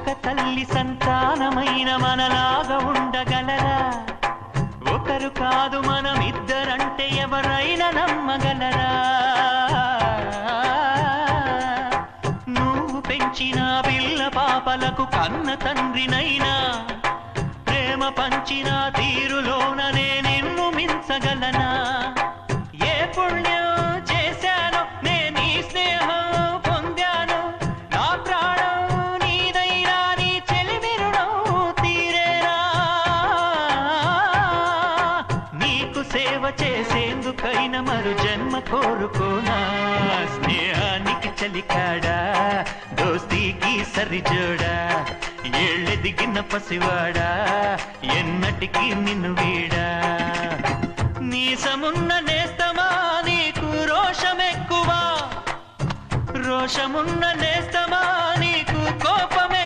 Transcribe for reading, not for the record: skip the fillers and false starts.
ఒక తల్లి సంతానమైన మనలాగా ఉండగలరా? ఒకరు కాదు మనమిద్దరంటే ఎవరైనా నమ్మగలరా? నువ్వు పెంచిన పిల్ల పాపలకు కన్న తండ్రినైనా ప్రేమ పంచిన తీరులోననే నిన్ను మించగలనా? ఏ పుణ్యం చేశాను నేను ఈ స్నేహం పొందాను, నా ప్రాణం నీదైనా నీ చెలిమిరుడం తీరేనా? నీకు సేవ చేసేందుకైనా మరు జన్మ కోరుకోనా? స్నేహానికి చలికాడా, దోస్తీకి సరిజోడా, ఏళ్ళెదిగిన పసివాడా, ఎన్నటికీ నిన్ను వీడా? నీసమున్న నేస్తమా నీకు రోషమెక్కువా, రోషమున్న నేస్తమా